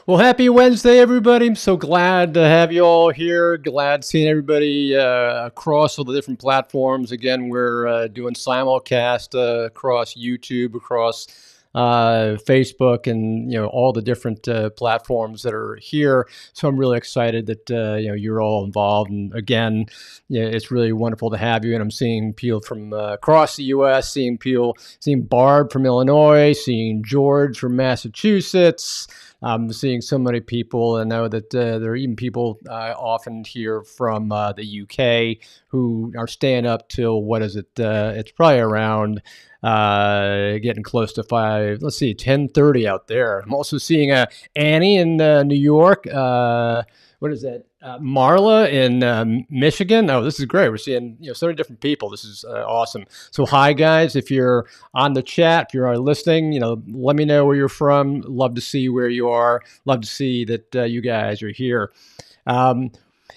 Well, happy Wednesday, everybody. I'm so glad to have you all here. Glad seeing everybody across all the different platforms. Again, we're doing simulcast across YouTube, across Facebook, and all the different platforms that are here. So I'm really excited that you're all involved. And again, it's really wonderful to have you. And I'm seeing people from across the U.S., seeing Barb from Illinois, seeing George from Massachusetts. I'm seeing so many people, and know that there are even people often here from the UK who are staying up till what is it? It's probably around getting close to 5. Let's see, 10:30 out there. I'm also seeing Annie in New York. What is that? Marla in Michigan. Oh, this is great. We're seeing so many different people. This is awesome. So hi guys, if you're on the chat, if you're listening, let me know where you're from. Love to see where you are. Love to see that you guys are here. Um,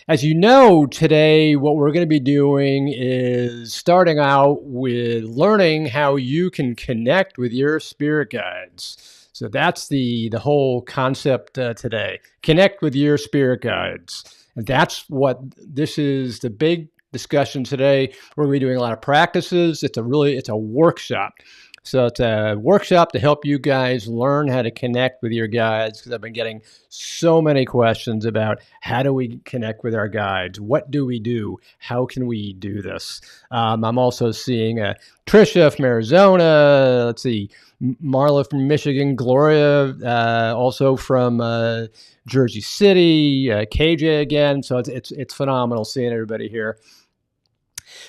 as you know, today what we're going to be doing is starting out with learning how you can connect with your spirit guides. So that's the whole concept today. Connect with your spirit guides. And that's what this is, the big discussion today. We're going to be doing a lot of practices. It's a workshop. So it's a workshop to help you guys learn how to connect with your guides, because I've been getting so many questions about how do we connect with our guides? What do we do? How can we do this? I'm also seeing Trisha from Arizona. Let's see, Marla from Michigan, Gloria also from Jersey City, KJ again. So it's phenomenal seeing everybody here.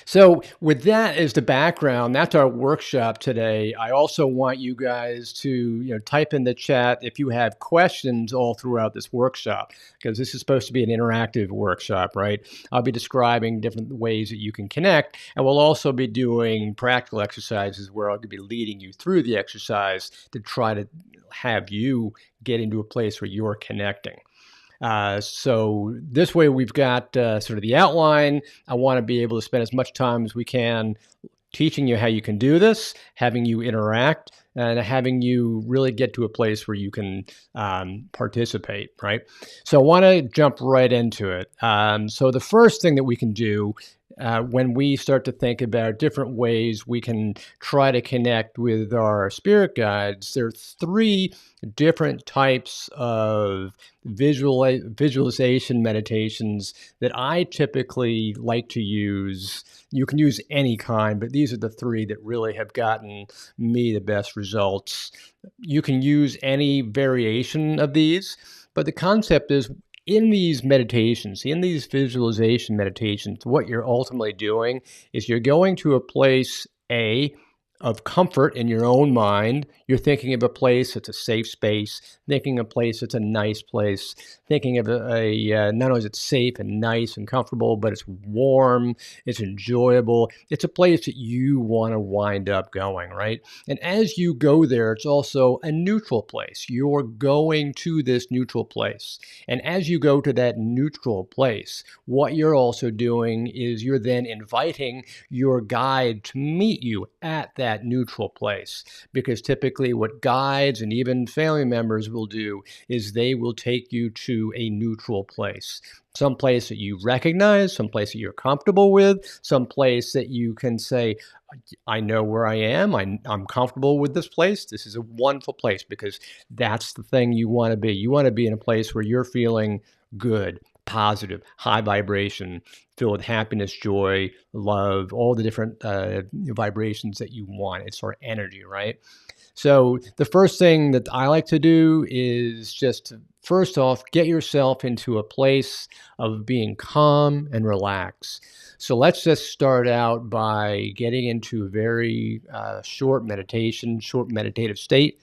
So with that as the background, that's our workshop today. I also want you guys to type in the chat if you have questions all throughout this workshop, because this is supposed to be an interactive workshop, right? I'll be describing different ways that you can connect, and we'll also be doing practical exercises where I'll be leading you through the exercise to try to have you get into a place where you're connecting. So this way we've got sort of the outline. I want to be able to spend as much time as we can teaching you how you can do this, having you interact, and having you really get to a place where you can participate, right? So I want to jump right into it. So the first thing that we can do when we start to think about different ways we can try to connect with our spirit guides, there are 3 different types of visualization meditations that I typically like to use. You can use any kind, but these are the 3 that really have gotten me the best results. You can use any variation of these, but the concept is, in these meditations, in these visualization meditations, what you're ultimately doing is you're going to a place, of comfort in your own mind. You're thinking of a place that's a safe space, thinking of a place that's a nice place, thinking of not only is it safe and nice and comfortable, but it's warm, it's enjoyable. It's a place that you want to wind up going, right? And as you go there, it's also a neutral place. You're going to this neutral place. And as you go to that neutral place, what you're also doing is you're then inviting your guide to meet you at that neutral place. Because typically what guides and even family members will do is they will take you to a neutral place. Some place that you recognize, some place that you're comfortable with, some place that you can say, I know where I am. I'm comfortable with this place. This is a wonderful place, because that's the thing you want to be. You want to be in a place where you're feeling good, positive, high vibration, filled with happiness, joy, love, all the different vibrations that you want. It's our energy, right? So the first thing that I like to do is just to, first off, get yourself into a place of being calm and relaxed. So let's just start out by getting into a very short meditation, short meditative state.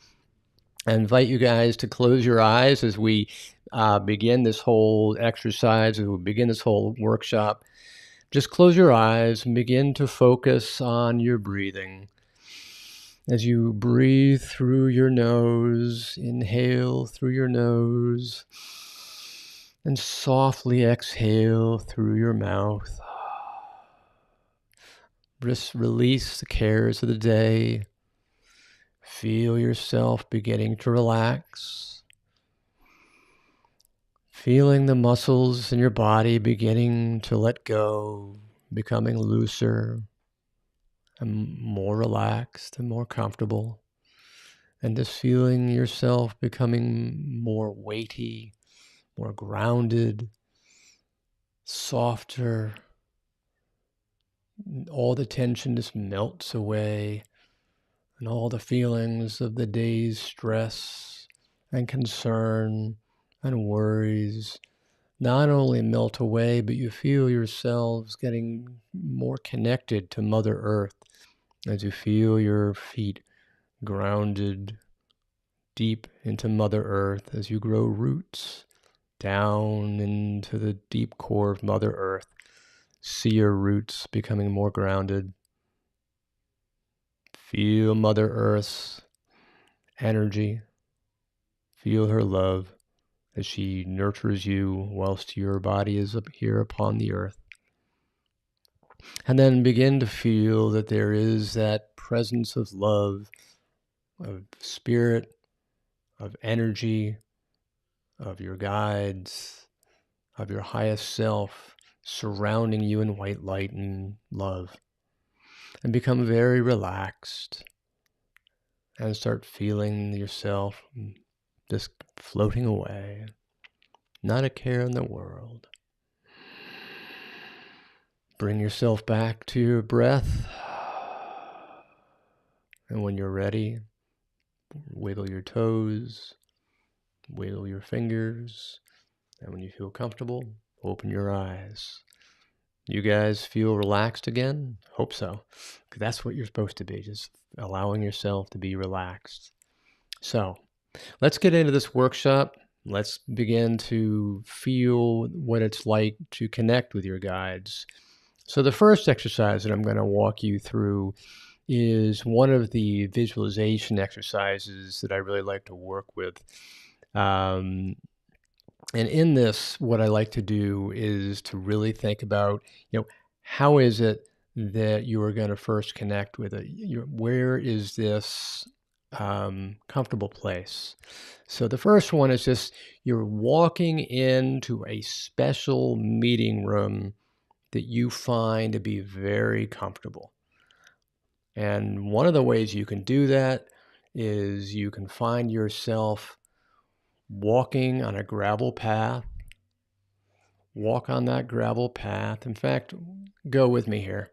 I invite you guys to close your eyes as we begin this whole exercise, as we begin this whole workshop. Just close your eyes and begin to focus on your breathing. As you breathe through your nose, inhale through your nose, and softly exhale through your mouth. Just release the cares of the day. Feel yourself beginning to relax. Feeling the muscles in your body beginning to let go, becoming looser and more relaxed and more comfortable. And just feeling yourself becoming more weighty, more grounded, softer. All the tension just melts away, and all the feelings of the day's stress and concern and worries not only melt away, but you feel yourselves getting more connected to Mother Earth as you feel your feet grounded deep into Mother Earth, as you grow roots down into the deep core of Mother Earth. See your roots becoming more grounded. Feel Mother Earth's energy. Feel her love as she nurtures you whilst your body is up here upon the earth. And then begin to feel that there is that presence of love, of spirit, of energy, of your guides, of your highest self surrounding you in white light and love. And become very relaxed and start feeling yourself just floating away. Not a care in the world. Bring yourself back to your breath. And when you're ready, wiggle your toes, wiggle your fingers. And when you feel comfortable, open your eyes. You guys feel relaxed again? Hope so. Because that's what you're supposed to be, just allowing yourself to be relaxed. So let's get into this workshop. Let's begin to feel what it's like to connect with your guides. So the first exercise that I'm going to walk you through is one of the visualization exercises that I really like to work with. And in this, what I like to do is to really think about, how is it that you are going to first connect with it? Where is this comfortable place? So the first one is just you're walking into a special meeting room that you find to be very comfortable. And one of the ways you can do that is you can find yourself walking on a gravel path. Walk on that gravel path. In fact, go with me here.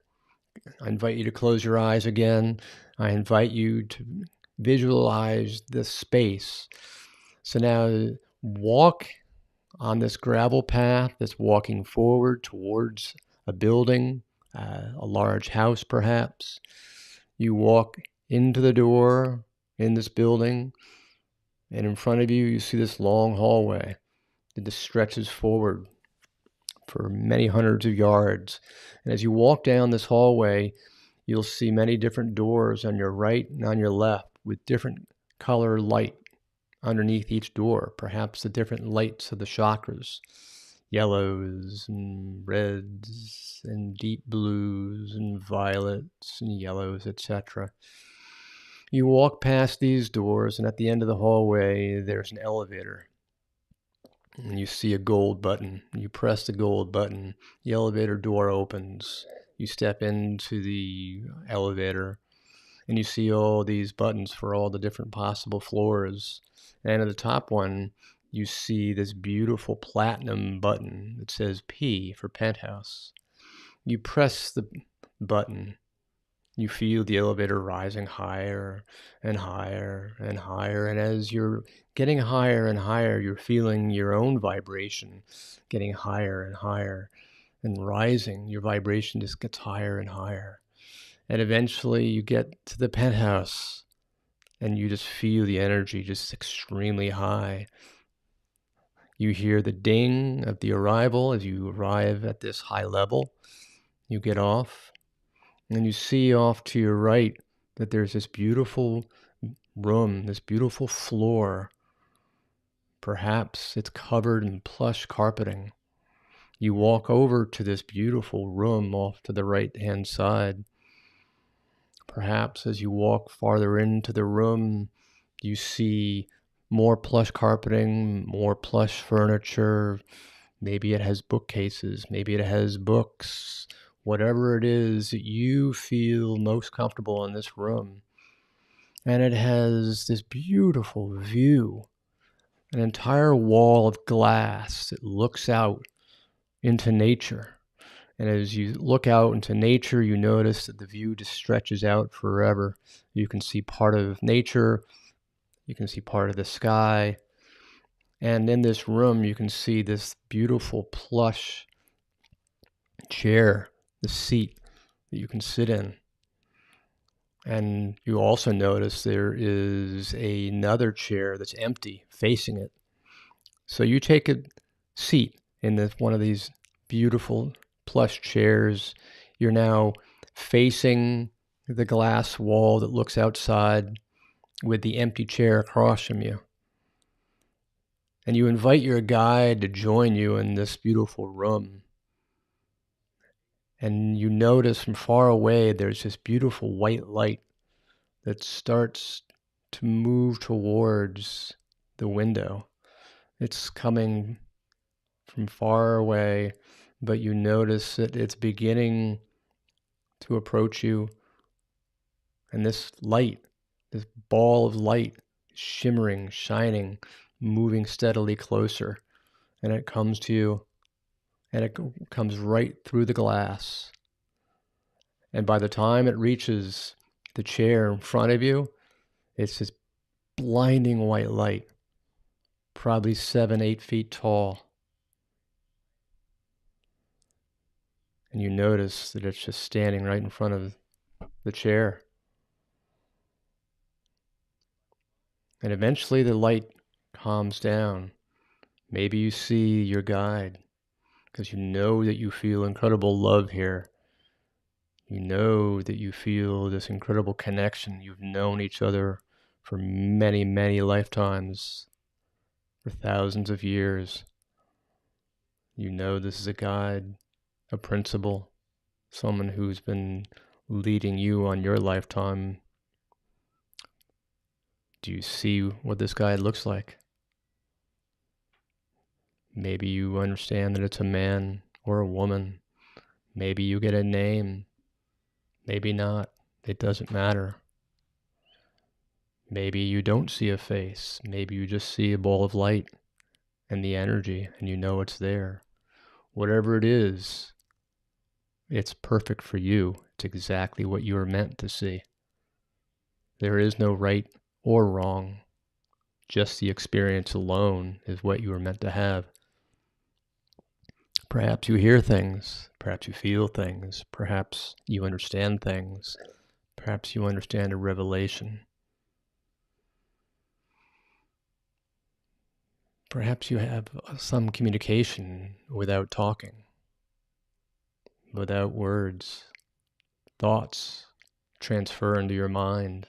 I invite you to close your eyes again. I invite you to visualize this space. So now walk on this gravel path that's walking forward towards a building, a large house perhaps. You walk into the door in this building, and in front of you, you see this long hallway that just stretches forward for many hundreds of yards. And as you walk down this hallway, you'll see many different doors on your right and on your left with different color light underneath each door, perhaps the different lights of the chakras, yellows and reds and deep blues and violets and yellows, etc. You walk past these doors, and at the end of the hallway, there's an elevator. And you see a gold button. You press the gold button. The elevator door opens. You step into the elevator, and you see all these buttons for all the different possible floors. And at the top one, you see this beautiful platinum button that says P for penthouse. You press the button. You feel the elevator rising higher and higher and higher. And as you're getting higher and higher, you're feeling your own vibration getting higher and higher and rising. Your vibration just gets higher and higher. And eventually you get to the penthouse and you just feel the energy just extremely high. You hear the ding of the arrival as you arrive at this high level. You get off. And you see off to your right that there's this beautiful room, this beautiful floor. Perhaps it's covered in plush carpeting. You walk over to this beautiful room off to the right-hand side. Perhaps as you walk farther into the room, you see more plush carpeting, more plush furniture. Maybe it has bookcases, maybe it has books. Whatever it is, you feel most comfortable in this room. And it has this beautiful view, an entire wall of glass that looks out into nature. And as you look out into nature, you notice that the view just stretches out forever. You can see part of nature, you can see part of the sky. And in this room, you can see this beautiful plush chair, the seat that you can sit in. And you also notice there is another chair that's empty facing it. So you take a seat in one of these beautiful plush chairs. You're now facing the glass wall that looks outside with the empty chair across from you. And you invite your guide to join you in this beautiful room. And you notice from far away there's this beautiful white light that starts to move towards the window. It's coming from far away, but you notice that it's beginning to approach you. And this light, this ball of light, shimmering, shining, moving steadily closer. And it comes to you, and it comes right through the glass. And by the time it reaches the chair in front of you, it's this blinding white light, probably 7-8 feet tall. And you notice that it's just standing right in front of the chair. And eventually the light calms down. Maybe you see your guide, because you know that you feel incredible love here. You know that you feel this incredible connection. You've known each other for many, many lifetimes, for thousands of years. You know this is a guide, a principal, someone who's been leading you on your lifetime. Do you see what this guide looks like? Maybe you understand that it's a man or a woman. Maybe you get a name. Maybe not. It doesn't matter. Maybe you don't see a face. Maybe you just see a ball of light and the energy, and you know it's there. Whatever it is, it's perfect for you. It's exactly what you were meant to see. There is no right or wrong. Just the experience alone is what you were meant to have. Perhaps you hear things. Perhaps you feel things. Perhaps you understand things. Perhaps you understand a revelation. Perhaps you have some communication without talking, without words. Thoughts transfer into your mind.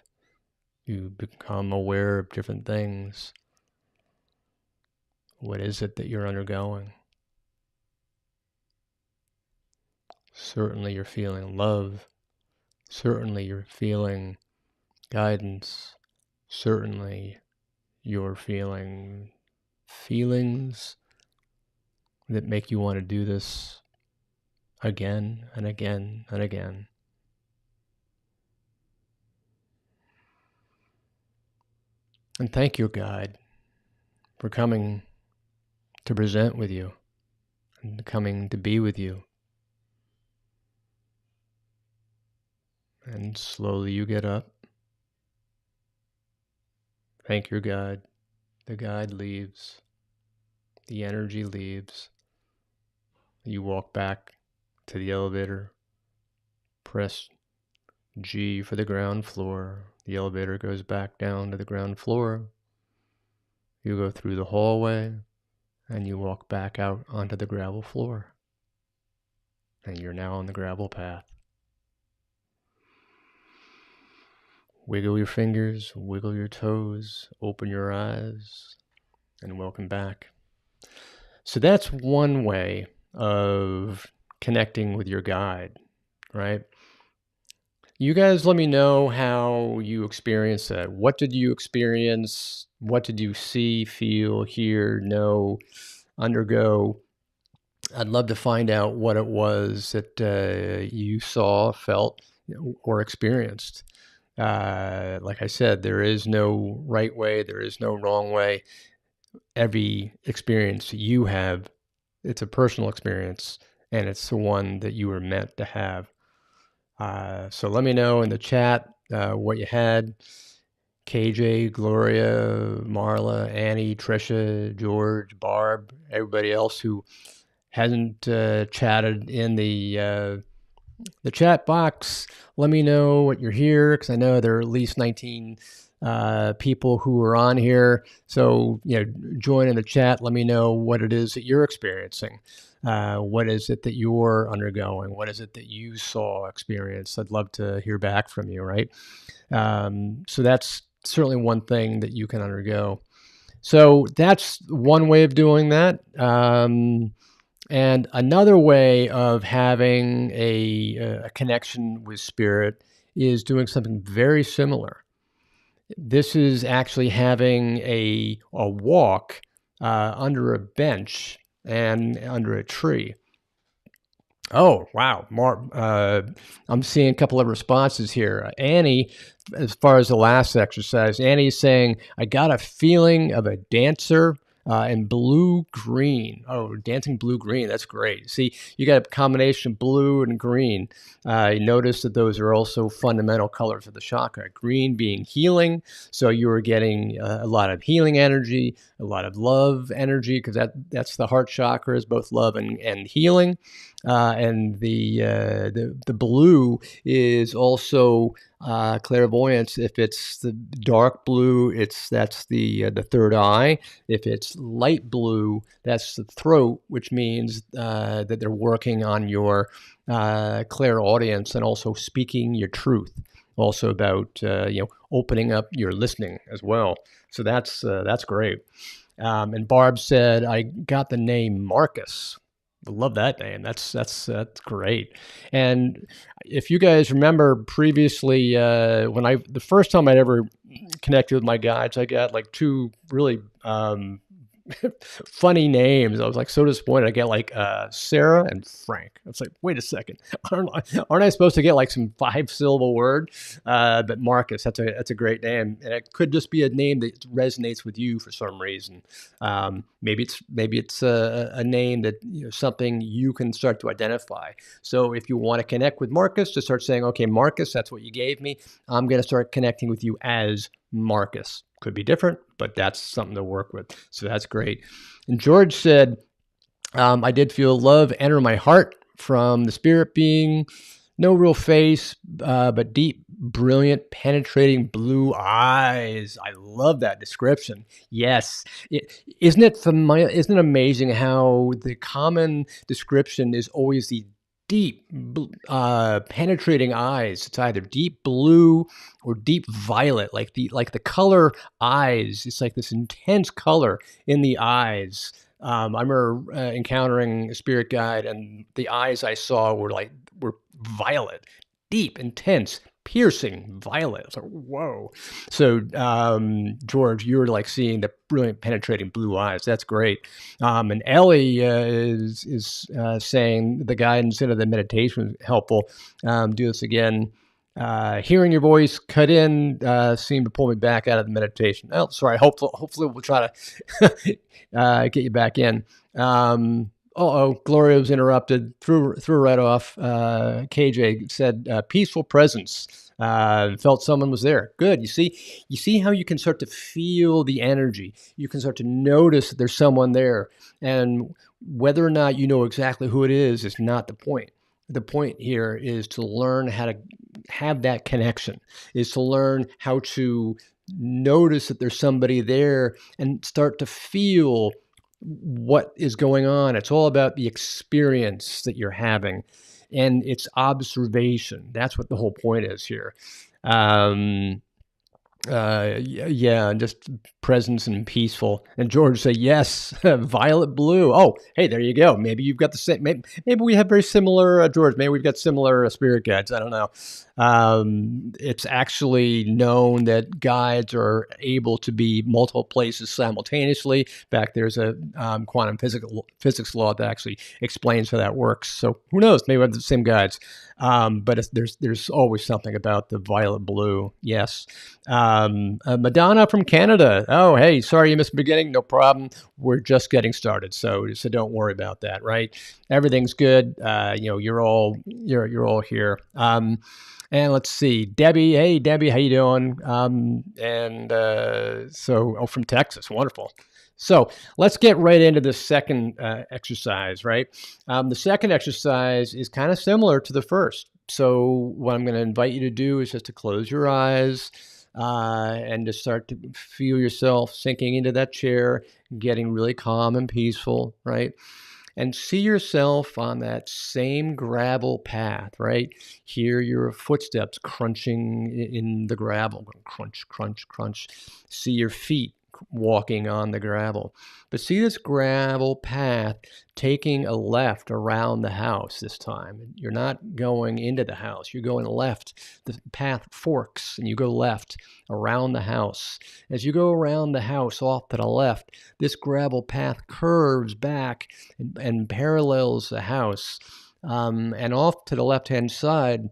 You become aware of different things. What is it that you're undergoing? Certainly you're feeling love. Certainly you're feeling guidance. Certainly you're feeling feelings that make you want to do this again and again and again. And thank your guide for coming to present with you and coming to be with you. And slowly you get up. Thank your guide. The guide leaves. The energy leaves. You walk back to the elevator. Press G for the ground floor. The elevator goes back down to the ground floor. You go through the hallway and you walk back out onto the gravel floor. And you're now on the gravel path. Wiggle your fingers, wiggle your toes, open your eyes, and welcome back. So that's one way of connecting with your guide, right? You guys let me know how you experienced that. What did you experience? What did you see, feel, hear, know, undergo? I'd love to find out what it was that you saw, felt, or experienced. Like I said, there is no right way, there is no wrong way. Every experience you have, it's a personal experience, and it's the one that you were meant to have. So let me know in the chat what you had. KJ, Gloria, Marla, Annie, Trisha, George, Barb, everybody else who hasn't chatted in the chat box. Let me know what you're here, because I know there are at least 19 people who are on here. So, join in the chat. Let me know what it is that you're experiencing. What is it that you're undergoing? What is it that you saw, experienced? I'd love to hear back from you, right? So that's certainly one thing that you can undergo. So that's one way of doing that. And another way of having a connection with spirit is doing something very similar. This is actually having a walk under a bench and under a tree. Oh, wow. I'm seeing a couple of responses here. Annie, as far as the last exercise, Annie's saying, I got a feeling of a dancer in blue-green. Oh, dancing blue-green. That's great. See, you got a combination of blue and green. You notice that those are also fundamental colors of the chakra. Green being healing. So you were getting a lot of healing energy, a lot of love energy, because that's the heart chakra, is both love and healing. And the blue is also clairvoyance. If it's the dark blue, that's the third eye. If it's light blue, that's the throat, which means that they're working on your clairaudience and also speaking your truth. Also about opening up your listening as well. So that's great. And Barb said, I got the name Marcus. Love that name. That's great. And if you guys remember previously, the first time I'd ever connected with my guides, I got like two really funny names. I was like so disappointed. I get like Sarah and Frank. It's like, wait a second, aren't I supposed to get like some 5-syllable word? But Marcus, that's a great name, and it could just be a name that resonates with you for some reason. Maybe it's a name that something you can start to identify. So if you want to connect with Marcus, just start saying, okay, Marcus, that's what you gave me. I'm going to start connecting with you as Marcus. Could be different, but that's something to work with. So that's great. And George said, I did feel love enter my heart from the spirit being. No real face, but deep, brilliant, penetrating blue eyes. I love that description. Yes. Isn't it familiar? Isn't it amazing how the common description is always the deep, penetrating eyes? It's either deep blue or deep violet, like the color eyes. It's like this intense color in the eyes. I remember encountering a spirit guide, and the eyes I saw were violet, deep, intense, piercing violet. It's like, whoa. So, George, you were like seeing the brilliant, penetrating blue eyes. That's great. And Ellie is saying the guidance into the meditation was helpful. Do this again. Hearing your voice cut in seemed to pull me back out of the meditation. Oh, sorry. Hopefully we'll try to get you back in. Gloria was interrupted. Threw right off. KJ said, "Peaceful presence. Felt someone was there. Good. You see how you can start to feel the energy. You can start to notice that there's someone there, and whether or not you know exactly who it is not the point. The point here is to learn how to have that connection. Is to learn how to notice that there's somebody there and start to feel what is going on. It's all about the experience that you're having, and it's observation. That's what the whole point is here. Yeah, just presence and peaceful. And George say, yes, violet blue. Oh, hey, there you go. Maybe you've got the same. Maybe we have very similar, George. Maybe we've got similar spirit guides. I don't know. It's actually known that guides are able to be multiple places simultaneously. In fact, there's a quantum physics law that actually explains how that works. So who knows? Maybe we have the same guides. But there's always something about the violet blue. Yes. Madonna from Canada. Oh, hey, sorry you missed the beginning. No problem. We're just getting started, so don't worry about that. Right? Everything's good. You're all here. And let's see, Debbie. Hey, Debbie, how you doing? From Texas, wonderful. So let's get right into the second exercise. Right, the second exercise is kind of similar to the first. So what I'm going to invite you to do is just to close your eyes and to start to feel yourself sinking into that chair, getting really calm and peaceful. Right, and see yourself on that same gravel path, right? Hear your footsteps crunching in the gravel, crunch, crunch, crunch. See your feet walking on the gravel. But see this gravel path taking a left around the house this time. You're not going into the house, you're going left. The path forks and you go left around the house. As you go around the house off to the left, this gravel path curves back and parallels the house. And off to the left-hand side,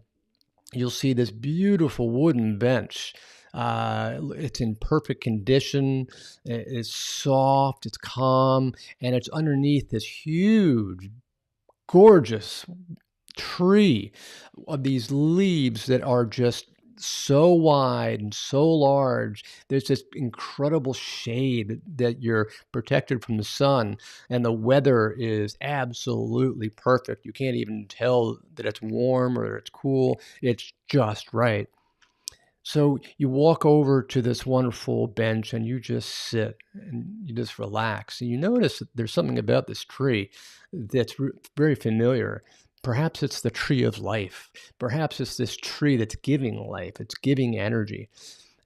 you'll see this beautiful wooden bench. It's in perfect condition. It's soft, it's calm, and it's underneath this huge, gorgeous tree of these leaves that are just so wide and so large. There's this incredible shade that you're protected from the sun, and the weather is absolutely perfect. You can't even tell that it's warm or it's cool. It's just right. So you walk over to this wonderful bench and you just sit and you just relax. And you notice that there's something about this tree that's very familiar. Perhaps it's the tree of life. Perhaps it's this tree that's giving life, it's giving energy.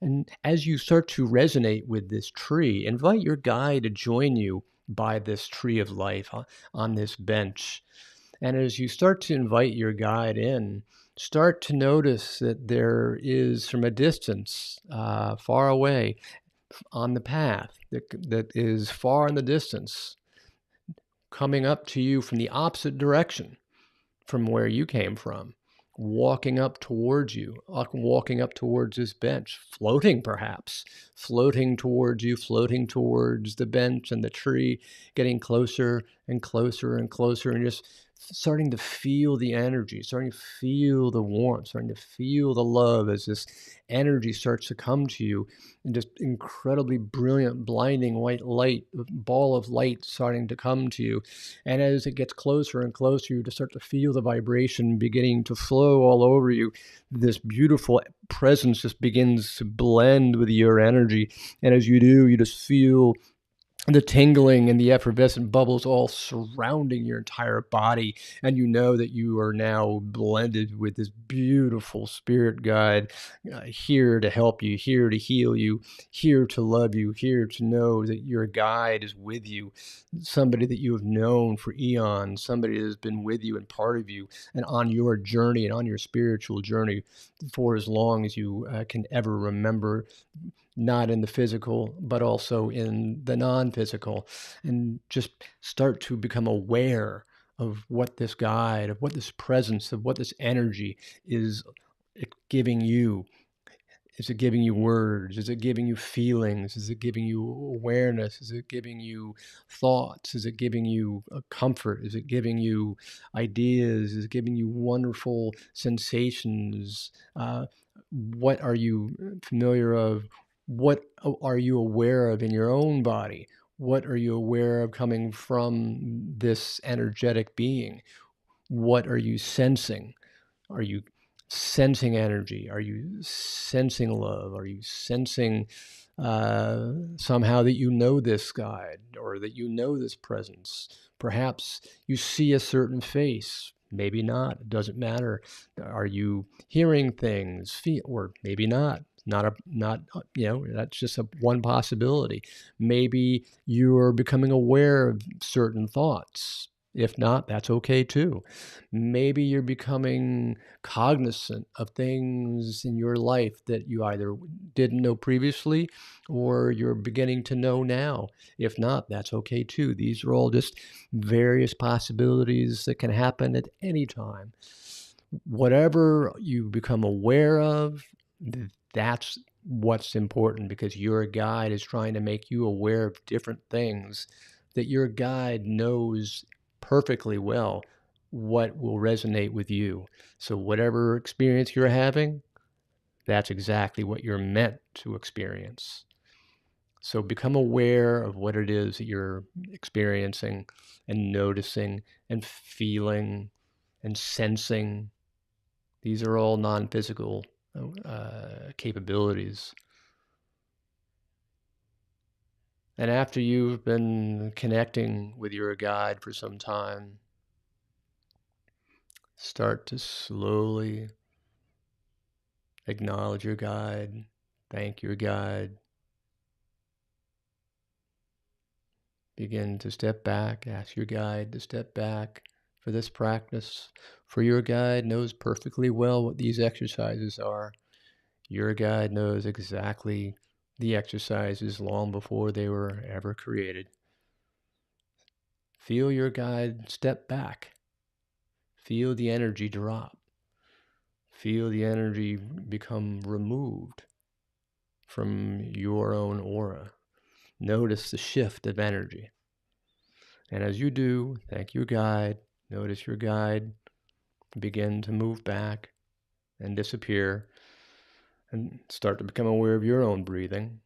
And as you start to resonate with this tree, invite your guide to join you by this tree of life on this bench. And as you start to invite your guide in, start to notice that there is, from a distance, far away on the path, that is far in the distance, coming up to you from the opposite direction from where you came from, walking up towards you, walking up towards this bench, floating perhaps, floating towards you, floating towards the bench and the tree, getting closer and closer and closer, and just starting to feel the energy, starting to feel the warmth, starting to feel the love as this energy starts to come to you, and just incredibly brilliant, blinding white light, ball of light starting to come to you. And as it gets closer and closer, you just start to feel the vibration beginning to flow all over you. This beautiful presence just begins to blend with your energy. And as you do, you just feel the tingling and the effervescent bubbles all surrounding your entire body, and you know that you are now blended with this beautiful spirit guide, here to help you, here to heal you, here to love you, here to know that your guide is with you, somebody that you have known for eons, somebody that has been with you and part of you and on your journey and on your spiritual journey for as long as you can ever remember, not in the physical, but also in the non-physical, and just start to become aware of what this guide, of what this presence, of what this energy is giving you. Is it giving you words? Is it giving you feelings? Is it giving you awareness? Is it giving you thoughts? Is it giving you a comfort? Is it giving you ideas? Is it giving you wonderful sensations? What are you familiar of? What are you aware of in your own body? What are you aware of coming from this energetic being? What are you sensing? Are you sensing energy? Are you sensing love? Are you sensing somehow that you know this guide or that you know this presence? Perhaps you see a certain face. Maybe not. It doesn't matter. Are you hearing things? Or maybe not. That's just one possibility. Maybe you're becoming aware of certain thoughts. If not, that's okay too. Maybe you're becoming cognizant of things in your life that you either didn't know previously or you're beginning to know now. If not, that's okay too. These are all just various possibilities that can happen at any time. Whatever you become aware of, that's what's important, because your guide is trying to make you aware of different things that your guide knows perfectly well what will resonate with you. So whatever experience you're having, that's exactly what you're meant to experience. So become aware of what it is that you're experiencing and noticing and feeling and sensing. These are all non-physical capabilities. And after you've been connecting with your guide for some time, start to slowly acknowledge your guide, thank your guide. Begin to step back, ask your guide to step back for this practice. For your guide knows perfectly well what these exercises are. Your guide knows exactly the exercises long before they were ever created. Feel your guide step back. Feel the energy drop. Feel the energy become removed from your own aura. Notice the shift of energy. And as you do, thank your guide. Notice your guide begin to move back and disappear, and start to become aware of your own breathing.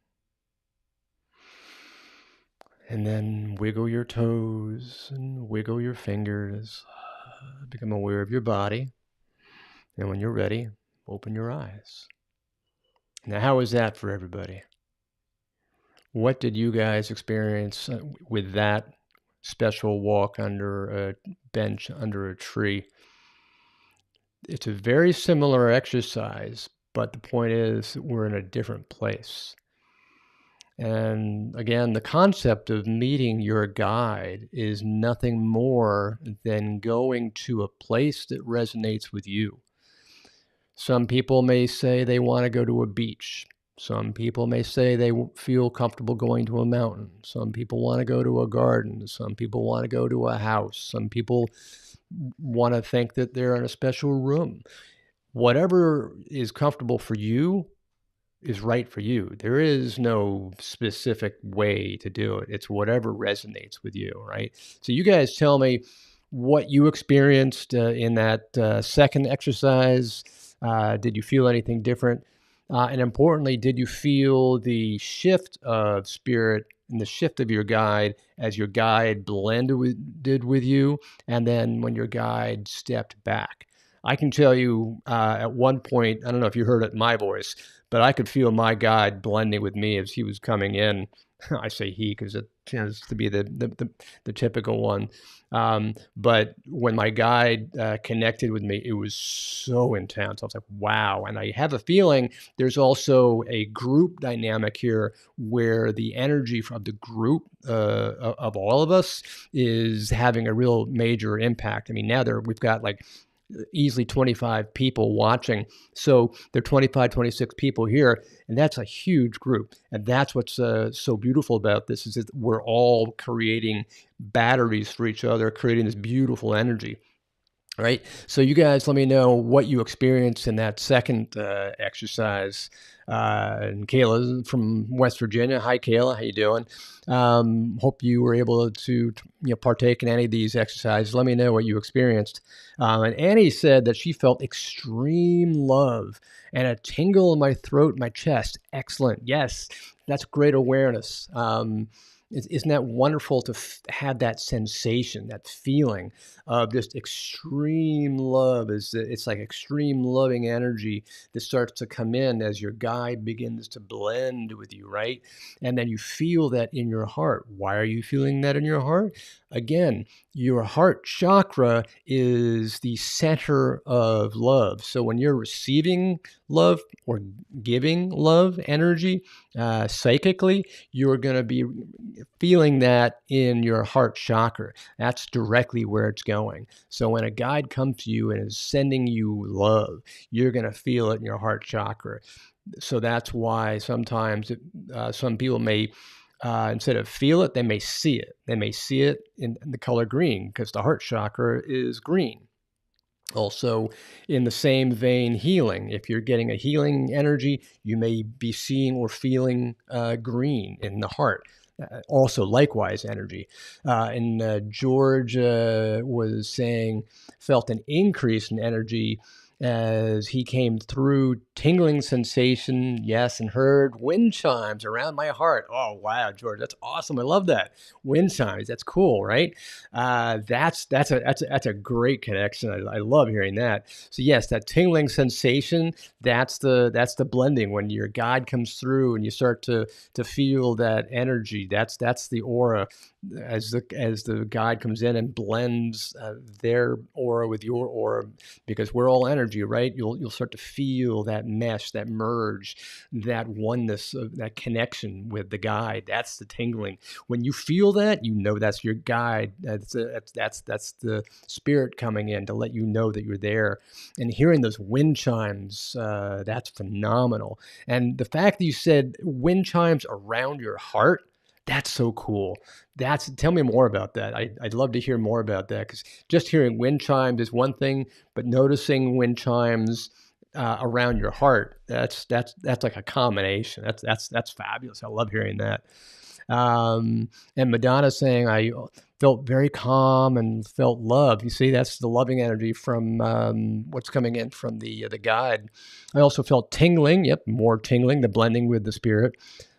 And then wiggle your toes and wiggle your fingers. Become aware of your body. And when you're ready, open your eyes. Now, how was that for everybody? What did you guys experience with that special walk under a bench, under a tree? It's a very similar exercise, but the point is we're in a different place. And again, the concept of meeting your guide is nothing more than going to a place that resonates with you. Some people may say they want to go to a beach. Some people may say they feel comfortable going to a mountain. Some people want to go to a garden. Some people want to go to a house. Some people want to think that they're in a special room. Whatever is comfortable for you is right for you. There is no specific way to do it. It's whatever resonates with you, right? So you guys tell me what you experienced in that second exercise. Did you feel anything different? And importantly, did you feel the shift of spirit and the shift of your guide as your guide did with you, and then when your guide stepped back? I can tell you at one point, I don't know if you heard it in my voice, but I could feel my guide blending with me as he was coming in. I say he because it tends to be the typical one. But when my guide connected with me, it was so intense. I was like, wow. And I have a feeling there's also a group dynamic here where the energy from the group of all of us is having a real major impact. I mean, now we've got like easily 25 people watching. So there are 25, 26 people here, and that's a huge group. And that's what's so beautiful about this, is that we're all creating batteries for each other, creating this beautiful energy. Right. So you guys, let me know what you experienced in that second exercise. And Kayla from West Virginia. Hi, Kayla. How you doing? Hope you were able to partake in any of these exercises. Let me know what you experienced. And Annie said that she felt extreme love and a tingle in my throat, my chest. Excellent. Yes, that's great awareness. Isn't that wonderful to have that sensation, that feeling of just extreme love? It's like extreme loving energy that starts to come in as your guide begins to blend with you, right? And then you feel that in your heart. Why are you feeling that in your heart? Again, your heart chakra is the center of love. So when you're receiving love or giving love energy psychically, you're going to be feeling that in your heart chakra. That's directly where it's going. So when a guide comes to you and is sending you love, you're going to feel it in your heart chakra. So that's why sometimes some people may, instead of feel it, they may see it. They may see it in the color green because the heart chakra is green. Also, in the same vein, healing. If you're getting a healing energy, you may be seeing or feeling green in the heart. Also, likewise, energy. And George was saying, felt an increase in energy as he came through, tingling sensation, yes, and heard wind chimes around my heart. Oh, wow, George, that's awesome. I love that. Wind chimes, that's cool, right? That's a great connection. I love hearing that. So yes, that tingling sensation, that's the blending when your guide comes through and you start to feel that energy. That's the aura as the guide comes in and blends their aura with your aura, because we're all energy, right? You'll start to feel that mesh, that merge, that oneness, that connection with the guide. That's the tingling. When you feel that, you know that's your guide. That's the spirit coming in to let you know that you're there. And hearing those wind chimes, that's phenomenal. And the fact that you said wind chimes around your heart, that's so cool. Tell me more about that. I'd love to hear more about that, because just hearing wind chimes is one thing, but noticing wind chimes around your heart, that's like a combination. That's fabulous. I love hearing that. And Madonna saying, I felt very calm and felt love. You see, that's the loving energy from what's coming in from the guide. I also felt tingling. Yep, more tingling, the blending with the spirit.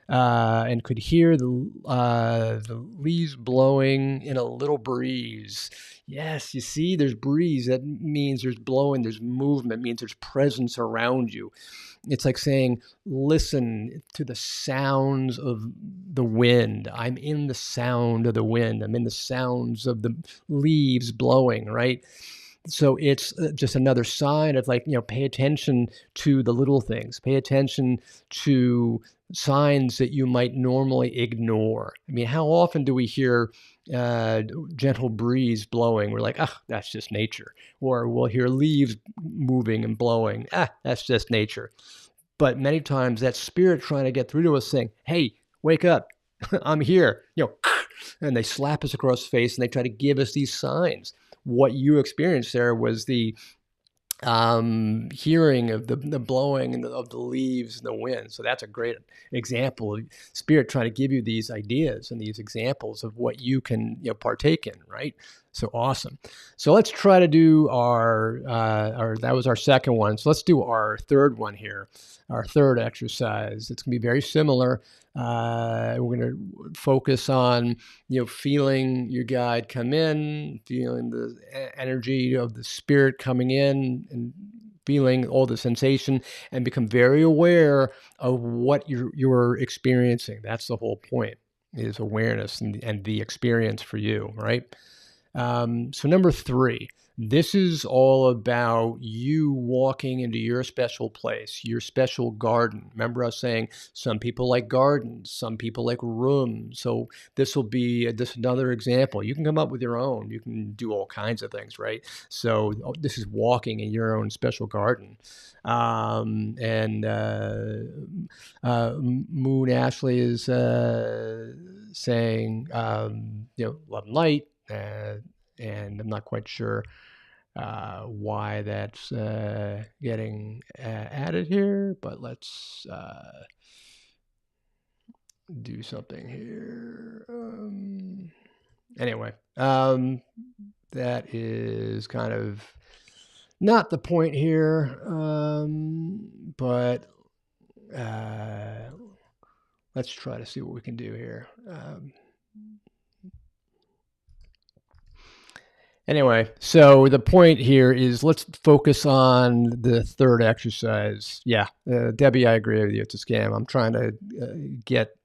And could hear the leaves blowing in a little breeze. Yes, you see, there's breeze. That means there's blowing, there's movement, means there's presence around you. It's like saying, listen to the sounds of the wind. I'm in the sound of the wind. I'm in the sounds of the leaves blowing, right? So it's just another sign of, like, pay attention to the little things. Pay attention to signs that you might normally ignore. I mean, how often do we hear gentle breeze blowing? We're like, ah, that's just nature. Or we'll hear leaves moving and blowing. Ah, that's just nature. But many times that spirit trying to get through to us saying, hey, wake up. I'm here. And they slap us across the face and they try to give us these signs. What you experienced there was the hearing of the blowing of the leaves and the wind. So that's a great example of spirit trying to give you these ideas and these examples of what you can partake in, right? So awesome. So let's try to do our that was our second one. So let's do our third one here, our third exercise. It's going to be very similar. We're going to focus on feeling your guide come in, feeling the energy of the spirit coming in, and feeling all the sensation, and become very aware of what you're experiencing. That's the whole point, is awareness and the experience for you, right? So number 3, this is all about you walking into your special place, your special garden. Remember us saying some people like gardens, some people like rooms. So this will be just another example. You can come up with your own. You can do all kinds of things, right? So this is walking in your own special garden. And Moon Ashley is saying, love and light. And I'm not quite sure why that's getting added here, but let's do something here. Anyway, that is kind of not the point here, but let's try to see what we can do here. Anyway, so the point here is let's focus on the third exercise. Yeah, Debbie, I agree with you. It's a scam. I'm trying to get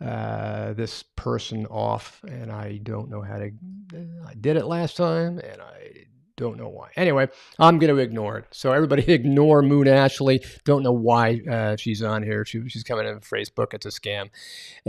this person off, and I don't know how to. I did it last time, and I don't know why. Anyway, I'm going to ignore it. So everybody ignore Moon Ashley. Don't know why she's on here. She's coming in Facebook. It's a scam.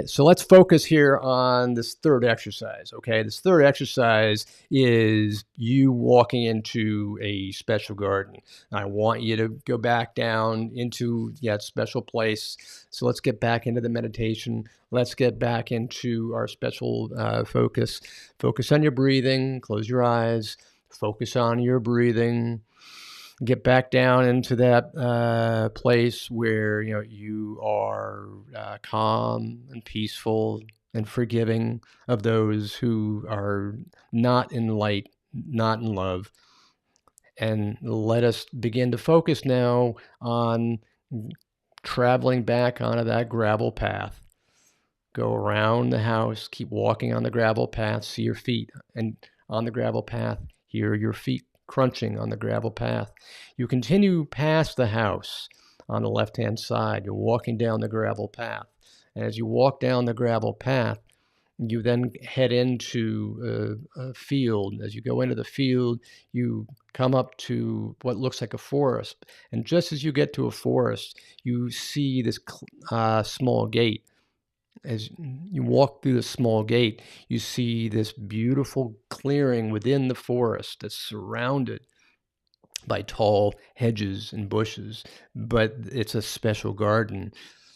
So let's focus here on this third exercise, okay? This third exercise is you walking into a special garden. I want you to go back down into that special place. So let's get back into the meditation. Let's get back into our special focus. Focus on your breathing. Close your eyes. Focus on your breathing. Get back down into that place where you are calm and peaceful and forgiving of those who are not in light, not in love. And let us begin to focus now on traveling back onto that gravel path. Go around the house, keep walking on the gravel path, see your feet, and on the gravel path, hear your feet crunching on the gravel path. You continue past the house on the left-hand side. You're walking down the gravel path. And as you walk down the gravel path, you then head into a field. As you go into the field, you come up to what looks like a forest. And just as you get to a forest, you see this small gate. As you walk through the small gate, you see this beautiful clearing within the forest that's surrounded by tall hedges and bushes, but it's a special garden.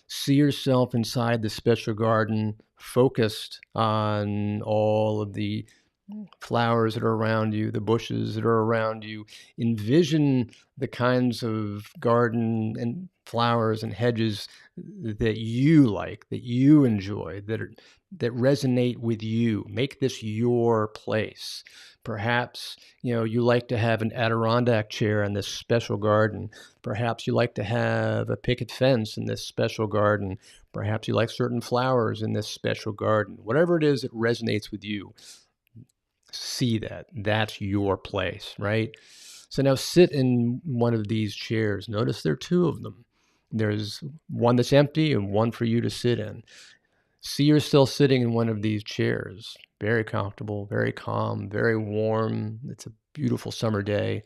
See yourself inside the special garden, focused on all of the flowers that are around you, the bushes that are around you. Envision the kinds of garden and flowers and hedges that you like, that you enjoy, that resonate with you. Make this your place. Perhaps, you like to have an Adirondack chair in this special garden. Perhaps you like to have a picket fence in this special garden. Perhaps you like certain flowers in this special garden. Whatever it is that resonates with you, see that. That's your place, right? So now sit in one of these chairs. Notice there are two of them. There's one that's empty and one for you to sit in. See yourself sitting in one of these chairs. Very comfortable, very calm, very warm. It's a beautiful summer day.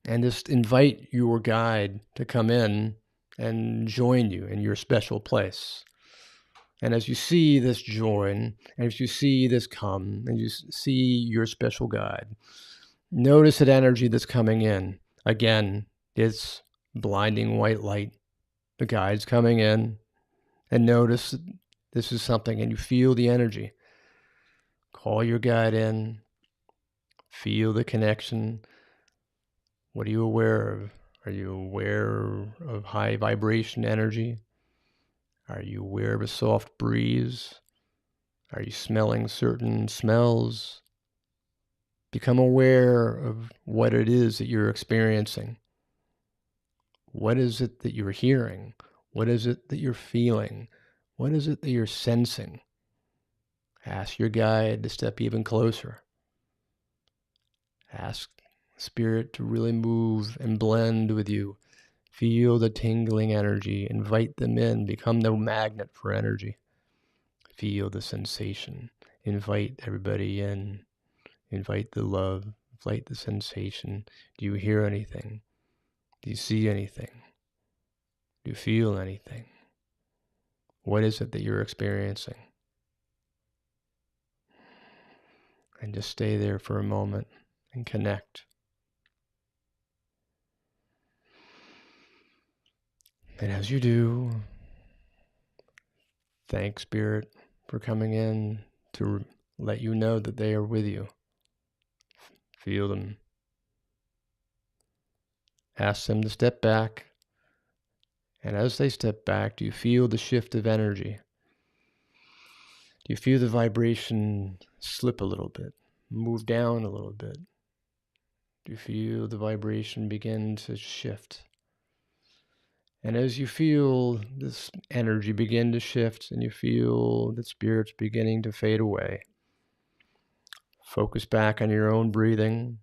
And just invite your guide to come in and join you in your special place. And as you see this join, and as you see this come, and you see your special guide, notice that energy that's coming in. Again, it's blinding white light. The guide's coming in, and notice that this is something, and you feel the energy. Call your guide in. Feel the connection. What are you aware of? Are you aware of high vibration energy? Are you aware of a soft breeze? Are you smelling certain smells? Become aware of what it is that you're experiencing. What is it that you're hearing? What is it that you're feeling? What is it that you're sensing? Ask your guide to step even closer. Ask Spirit to really move and blend with you. Feel the tingling energy. Invite them in. Become the magnet for energy. Feel the sensation. Invite everybody in. Invite the love. Invite the sensation. Do you hear anything? Do you see anything? Do you feel anything? What is it that you're experiencing? And just stay there for a moment and connect. And as you do, thank Spirit for coming in to let you know that they are with you. Feel them. Ask them to step back. And as they step back, do you feel the shift of energy? Do you feel the vibration slip a little bit, move down a little bit? Do you feel the vibration begin to shift? And as you feel this energy begin to shift and you feel that Spirit's beginning to fade away, Focus back on your own breathing.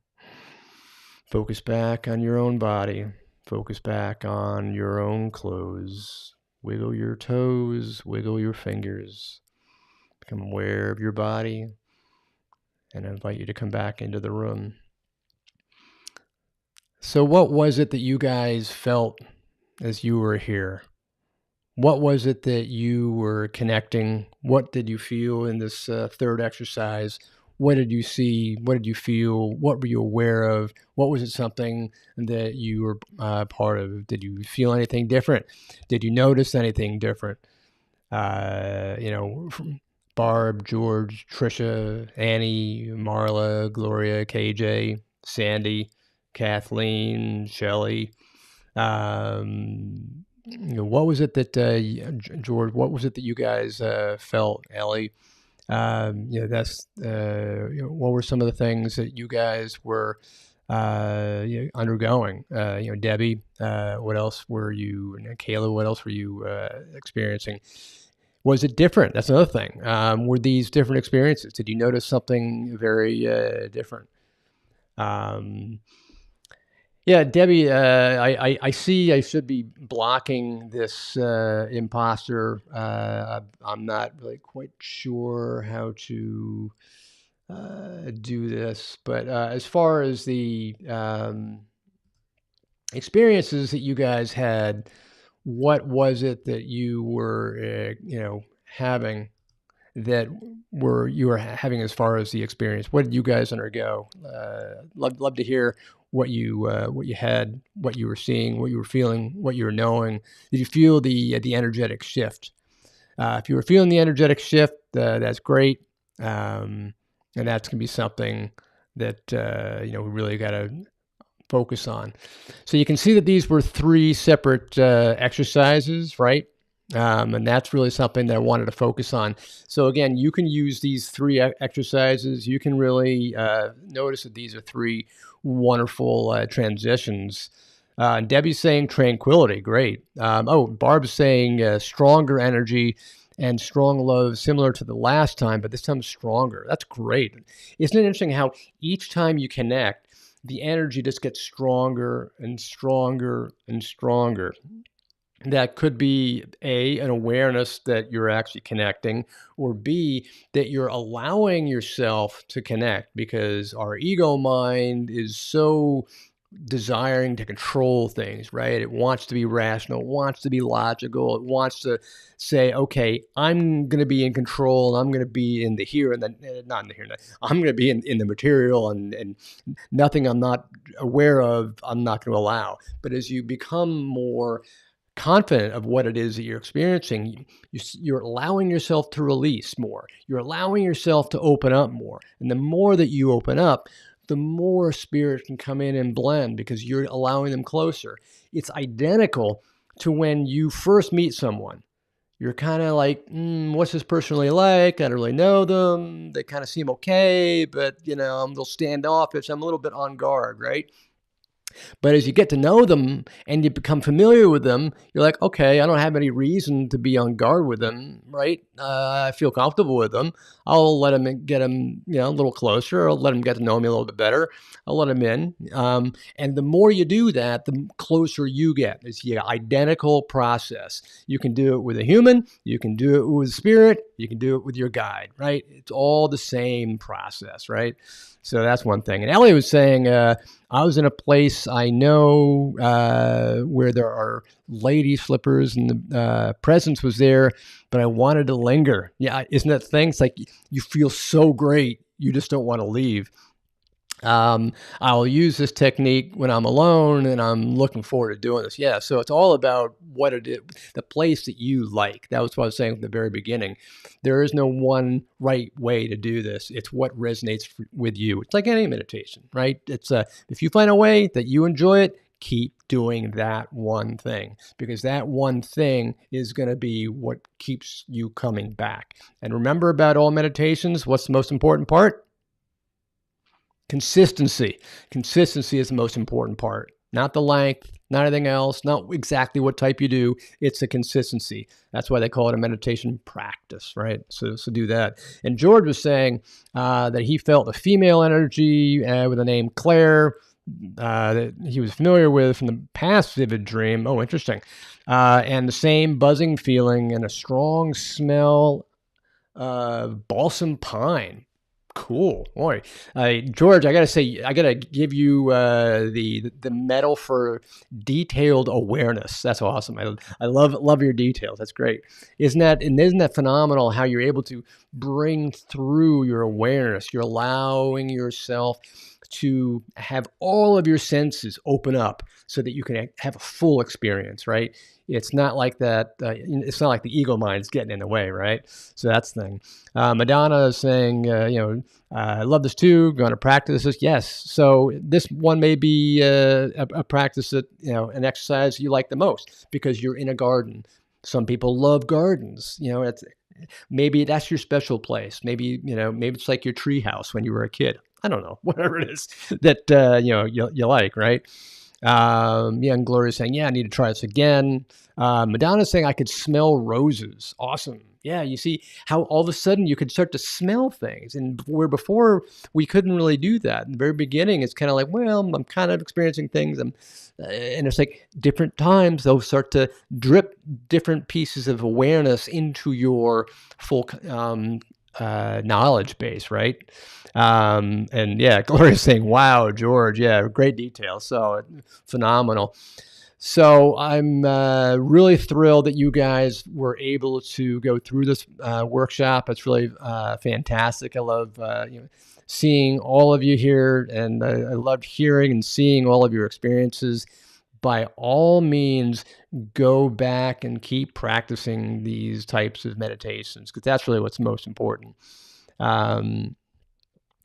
Focus back on your own body. Focus back on your own clothes. Wiggle your toes, wiggle your fingers. Become aware of your body, and I invite you to come back into the room. So what was it that you guys felt as you were here? What was it that you were connecting? What did you feel in this third exercise? What did you see? What did you feel? What were you aware of? What was it something that you were part of? Did you feel anything different? Did you notice anything different? From Barb, George, Trisha, Annie, Marla, Gloria, KJ, Sandy, Kathleen, Shelley. What was it that George? What was it that you guys felt, Ellie? What were some of the things that you guys were undergoing? Debbie, what else were you? And Kayla, what else were you experiencing? Was it different? That's another thing. Were these different experiences? Did you notice something very different? Yeah, Debbie, I see I should be blocking this imposter. I'm not really quite sure how to do this, but as far as the experiences that you guys had, what was it that you were, having that you were having as far as the experience? What did you guys undergo? Love to hear what you had, what you were seeing, what you were feeling, what you were knowing. Did you feel the energetic shift? If you were feeling the energetic shift, that's great, and that's gonna be something that we really got to focus on. So you can see that these were 3 separate exercises, right? And that's really something that I wanted to focus on. So again, you can use these 3 exercises. You can really notice that these are 3 wonderful transitions. Debbie's saying tranquility, great. Barb's saying stronger energy and strong love, similar to the last time, but this time stronger. That's great. Isn't it interesting how each time you connect, the energy just gets stronger and stronger and stronger? That could be A, an awareness that you're actually connecting, or B, that you're allowing yourself to connect, because our ego mind is so desiring to control things, right? It wants to be rational, it wants to be logical, it wants to say, okay, I'm going to be in control, and I'm going to be in the here and the, not in the here and the, I'm going to be in the material, and nothing I'm not aware of, I'm not going to allow. But as you become more confident of what it is that you're experiencing, you're allowing yourself to release more. You're allowing yourself to open up more. And the more that you open up, the more spirit can come in and blend, because you're allowing them closer. It's identical to when you first meet someone. You're kind of like, what's this person really like? I don't really know them. They kind of seem okay, but I'm a little standoffish. I'm a little bit on guard, right? But as you get to know them and you become familiar with them, you're like, okay, I don't have any reason to be on guard with them, right? I feel comfortable with them. I'll let them get them, a little closer. I'll let them get to know me a little bit better. I'll let them in. And the more you do that, the closer you get. It's the identical process. You can do it with a human. You can do it with spirit. You can do it with your guide, right? It's all the same process, right? So that's one thing. And Ellie was saying, I was in a place I know where there are lady slippers, and the presence was there, but I wanted to linger. Yeah, isn't that thing? It's like you feel so great, you just don't want to leave. I'll use this technique when I'm alone, and I'm looking forward to doing this. Yeah, so it's all about what it is, the place that you like. That was what I was saying from the very beginning. There is no one right way to do this. It's what resonates with you. It's like any meditation, right? It's if you find a way that you enjoy it, keep doing that one thing, because that one thing is going to be what keeps you coming back. And remember about all meditations, what's the most important part? Consistency. Consistency is the most important part. not the length, not anything else, not exactly what type you do. It's a consistency. That's why they call it a meditation practice, right? So do that. And George was saying that he felt a female energy with the name Claire that he was familiar with from the past vivid dream. Oh, interesting. And the same buzzing feeling and a strong smell of balsam pine. Cool, boy, George. I gotta give you the medal for detailed awareness. That's awesome. I love your details. That's great. Isn't that phenomenal? How you're able to bring through your awareness. You're allowing yourself to have all of your senses open up so that you can have a full experience. Right? It's not like that. It's not like the ego mind's getting in the way, right? So that's the thing. Madonna is saying, I love this too. Going to practice this, yes. So this one may be a practice that an exercise you like the most because you're in a garden. Some people love gardens. Maybe that's your special place. Maybe maybe it's like your tree house when you were a kid. I don't know, whatever it is that you like, right? Yeah, and Gloria's saying, yeah, I need to try this again. Madonna's saying I could smell roses. Awesome. Yeah, you see how all of a sudden you could start to smell things. And where before we couldn't really do that. In the very beginning, it's kind of like, well, I'm kind of experiencing things. And it's like different times, they'll start to drip different pieces of awareness into your full knowledge base, right? And yeah, Gloria's saying, wow, George, yeah, great detail. So phenomenal. So I'm really thrilled that you guys were able to go through this workshop. It's really fantastic. I love seeing all of you here, and I loved hearing and seeing all of your experiences. By all means, go back and keep practicing these types of meditations because that's really what's most important.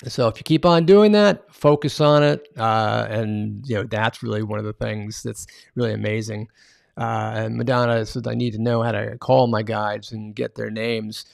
So if you keep on doing that, focus on it, and that's really one of the things that's really amazing. And Madonna said, I need to know how to call my guides and get their names.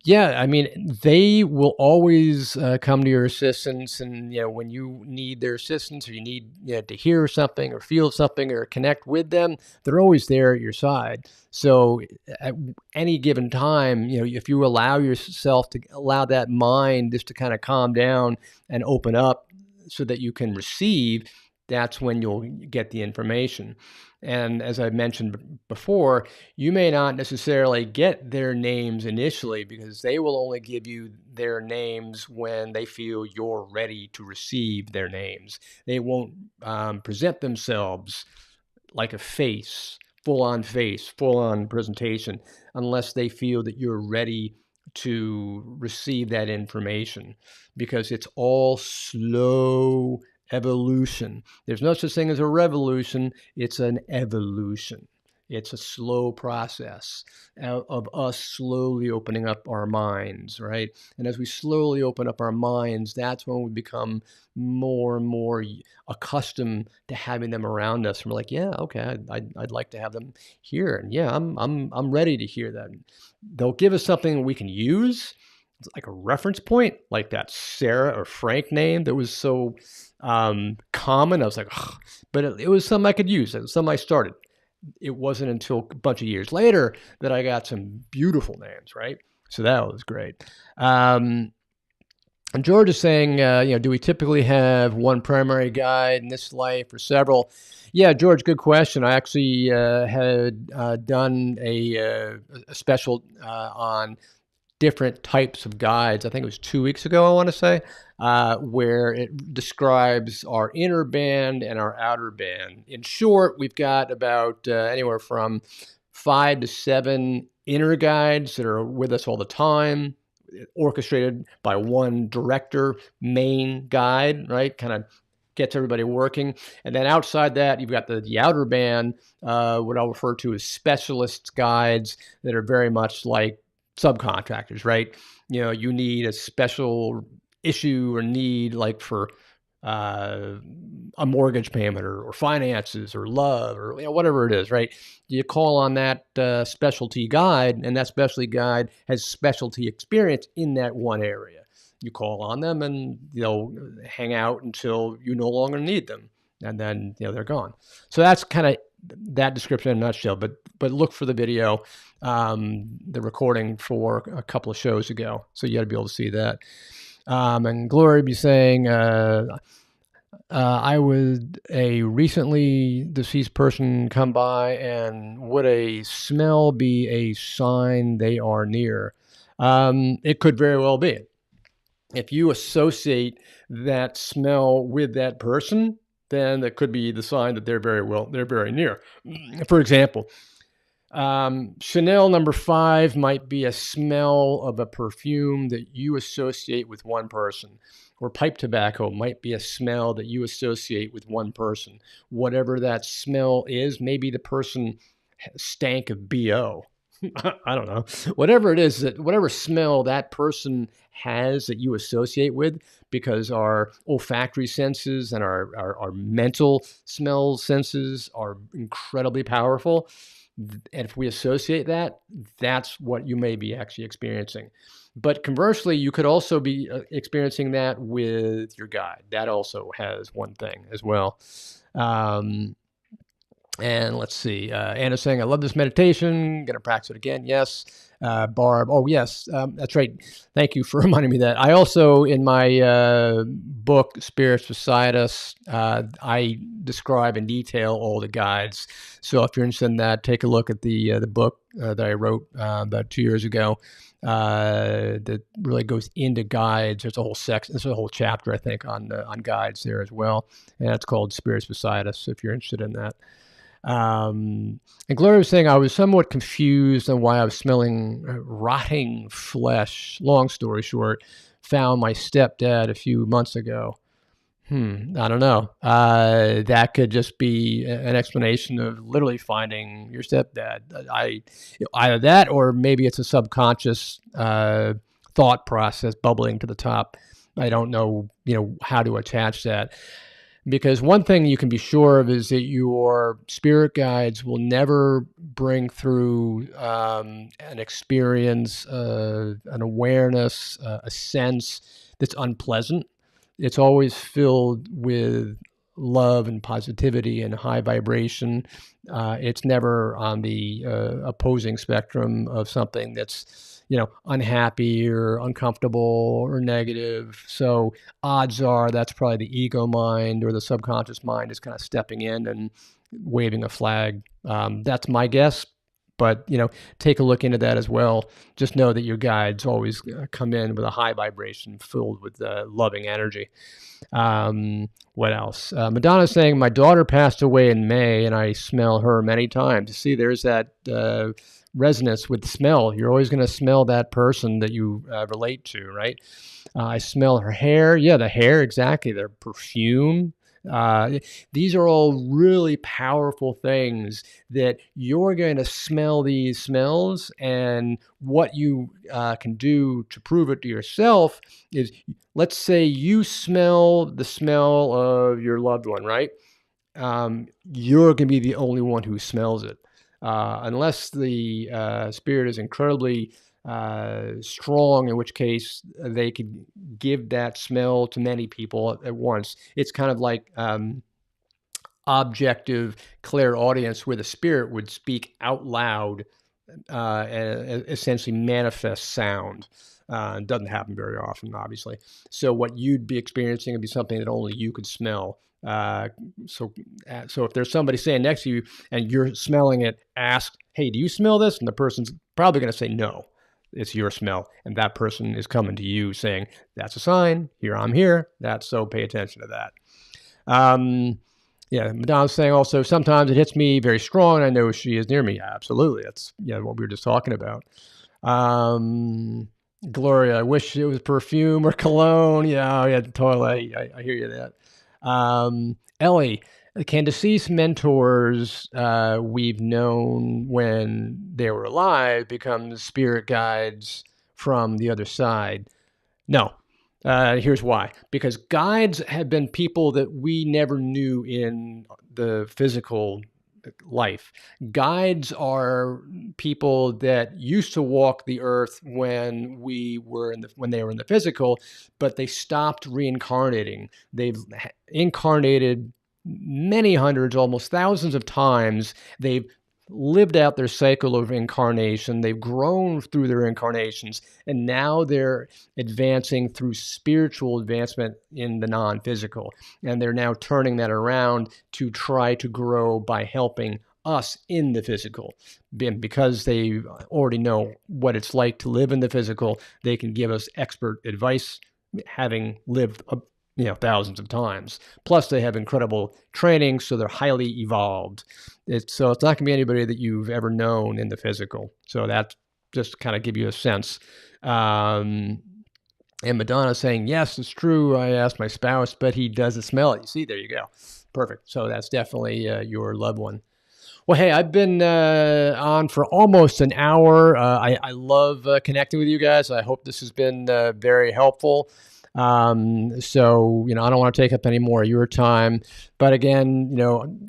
Yeah, I mean, they will always come to your assistance, and when you need their assistance, or you need to hear something, or feel something, or connect with them, they're always there at your side. So at any given time, if you allow yourself to allow that mind just to kind of calm down and open up, so that you can receive, that's when you'll get the information. And as I mentioned before, you may not necessarily get their names initially because they will only give you their names when they feel you're ready to receive their names. They won't present themselves like a full on presentation, unless they feel that you're ready to receive that information, because it's all slow evolution. There's no such thing as a revolution. It's an evolution. It's a slow process of us slowly opening up our minds, right? And as we slowly open up our minds, that's when we become more and more accustomed to having them around us. And we're like, yeah, okay, I'd like to have them here, and yeah, I'm ready to hear that. They'll give us something we can use, like a reference point, like that Sarah or Frank name that was so common. I was like, ugh. But it was something I could use. It was something I started. It wasn't until a bunch of years later that I got some beautiful names, right? So that was great. And George is saying, do we typically have one primary guide in this life or several? Yeah, George, good question. I actually had done a special on different types of guides. I think it was 2 weeks ago, I want to say, where it describes our inner band and our outer band. In short, we've got about anywhere from 5 to 7 inner guides that are with us all the time, orchestrated by one director, main guide, right? Kind of gets everybody working. And then outside that, you've got the outer band, what I'll refer to as specialist guides that are very much like subcontractors, right? You need a special issue or need, like for a mortgage payment or finances or love or whatever it is, right? You call on that specialty guide, and that specialty guide has specialty experience in that one area. You call on them, and they'll hang out until you no longer need them. and then they're gone. So that's kind of that description in a nutshell. But look for the video, the recording for a couple of shows ago, so you got to be able to see that. And Glory be saying, I would a recently deceased person come by, and would a smell be a sign they are near? It could very well be. If you associate that smell with that person, then that could be the sign that they're very near. For example, Chanel number 5 might be a smell of a perfume that you associate with one person, or pipe tobacco might be a smell that you associate with one person. Whatever that smell is, maybe the person stank of BO. I don't know. Whatever it is, whatever smell that person has that you associate with, because our olfactory senses and our mental smell senses are incredibly powerful. And if we associate that, that's what you may be actually experiencing. But conversely, you could also be experiencing that with your guide. That also has one thing as well. And let's see, Anna's saying, I love this meditation. Going to practice it again. Yes. Barb. Oh, yes. That's right. Thank you for reminding me that. I also, in my book, Spirits Beside Us, I describe in detail all the guides. So if you're interested in that, take a look at the book that I wrote about 2 years ago. That really goes into guides. There's a whole section. There's a whole chapter, I think, on guides there as well. And that's called Spirits Beside Us, if you're interested in that. And Gloria was saying, I was somewhat confused on why I was smelling rotting flesh. Long story short, found my stepdad a few months ago. I don't know. That could just be an explanation of literally finding your stepdad. Either that, or maybe it's a subconscious thought process bubbling to the top. I don't know, how to attach that. Because one thing you can be sure of is that your spirit guides will never bring through an experience, an awareness, a sense that's unpleasant. It's always filled with love and positivity and high vibration. It's never on the opposing spectrum of something that's unhappy or uncomfortable or negative. So odds are that's probably the ego mind or the subconscious mind is kind of stepping in and waving a flag. That's my guess. But, take a look into that as well. Just know that your guides always come in with a high vibration filled with loving energy. What else? Madonna's saying, my daughter passed away in May and I smell her many times. See, there's that resonance with smell. You're always going to smell that person that you relate to, right? I smell her hair. Yeah, the hair, exactly. Their perfume. These are all really powerful things that you're going to smell these smells, and what you can do to prove it to yourself is, let's say you smell the smell of your loved one, right? You're going to be the only one who smells it. Unless the spirit is incredibly strong, in which case they could give that smell to many people at once. It's kind of like objective clairaudience, where the spirit would speak out loud and essentially manifest sound. It doesn't happen very often, obviously. So what you'd be experiencing would be something that only you could smell. So if there's somebody standing next to you and you're smelling it, ask, hey, do you smell this? And the person's probably going to say no. It's your smell, and that person is coming to you saying, that's a sign. Here, I'm here. So pay attention to that. Madonna's saying also, sometimes it hits me very strong and I know she is near me. Absolutely. That's what we were just talking about. Gloria, I wish it was perfume or cologne. Yeah, totally. I hear you that. Ellie, can deceased mentors we've known when they were alive become spirit guides from the other side? No. Here's why. Because guides have been people that we never knew in the physical life. Guides are people that used to walk the earth when they were in the physical, but they stopped reincarnating. They've incarnated many hundreds, almost thousands of times. They've lived out their cycle of incarnation. They've grown through their incarnations, and now they're advancing through spiritual advancement in the non-physical. And they're now turning that around to try to grow by helping us in the physical. Because they already know what it's like to live in the physical, they can give us expert advice, having lived thousands of times. Plus, they have incredible training, so they're highly evolved. So it's not going to be anybody that you've ever known in the physical. So that just kind of give you a sense. And Madonna saying, yes, it's true. I asked my spouse, but he doesn't smell it. You see, there you go. Perfect. So that's definitely your loved one. Well, hey, I've been on for almost an hour. I love connecting with you guys. I hope this has been very helpful. So, I don't want to take up any more of your time, but again,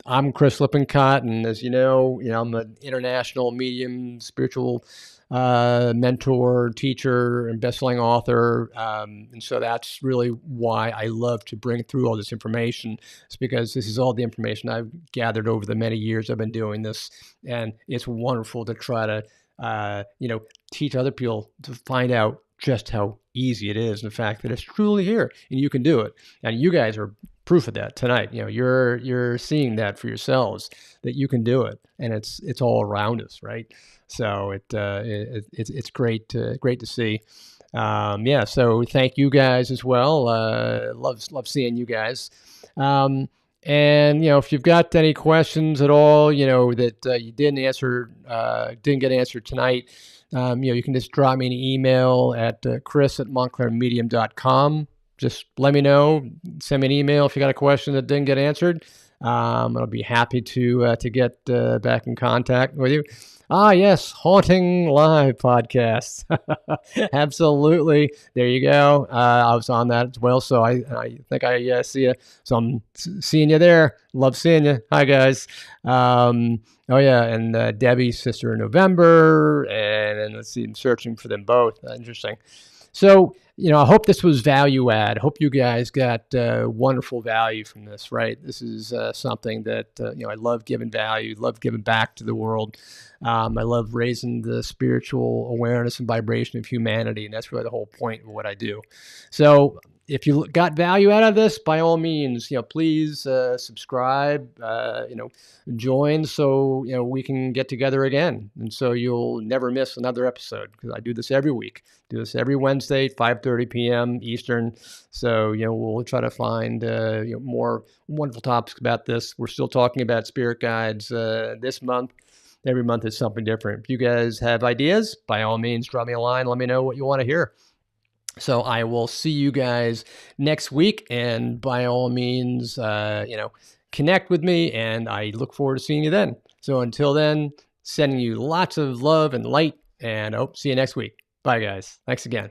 I'm Chris Lippincott, and as you know, I'm an international medium, spiritual mentor, teacher, and best-selling author. And so that's really why I love to bring through all this information. It's because this is all the information I've gathered over the many years I've been doing this. And it's wonderful to try to, teach other people to find out just how easy it is, and the fact that it's truly here and you can do it. And you guys are proof of that tonight. You're seeing that for yourselves, that you can do it, and it's all around us, right? So it's great to see. So thank you guys as well. Love seeing you guys. And if you've got any questions at all, that you didn't get answered tonight, you can just drop me an email at chris@montclairmedium.com. Just let me know. Send me an email if you got a question that didn't get answered. I'll be happy to get back in contact with you. Ah, yes, Haunting Live podcast. Absolutely. There you go. I was on that as well, so I think I see you. So I'm seeing you there. Love seeing you. Hi, guys. Oh, yeah, and Debbie's sister in November, and let's see, I'm searching for them both. Interesting. So, I hope this was value add. Hope you guys got wonderful value from this, right? This is something that, I love giving value, love giving back to the world. I love raising the spiritual awareness and vibration of humanity, and that's really the whole point of what I do. So if you got value out of this, by all means, please subscribe, join, so we can get together again, and so you'll never miss another episode, because I do this every week. Do this every Wednesday, 5:30 p.m. Eastern. So we'll try to find more wonderful topics about this. We're still talking about spirit guides this month. Every month is something different. If you guys have ideas, by all means, drop me a line. Let me know what you want to hear. So I will see you guys next week, and by all means, connect with me, and I look forward to seeing you then. So until then, sending you lots of love and light, and I hope to see you next week. Bye, guys. Thanks again.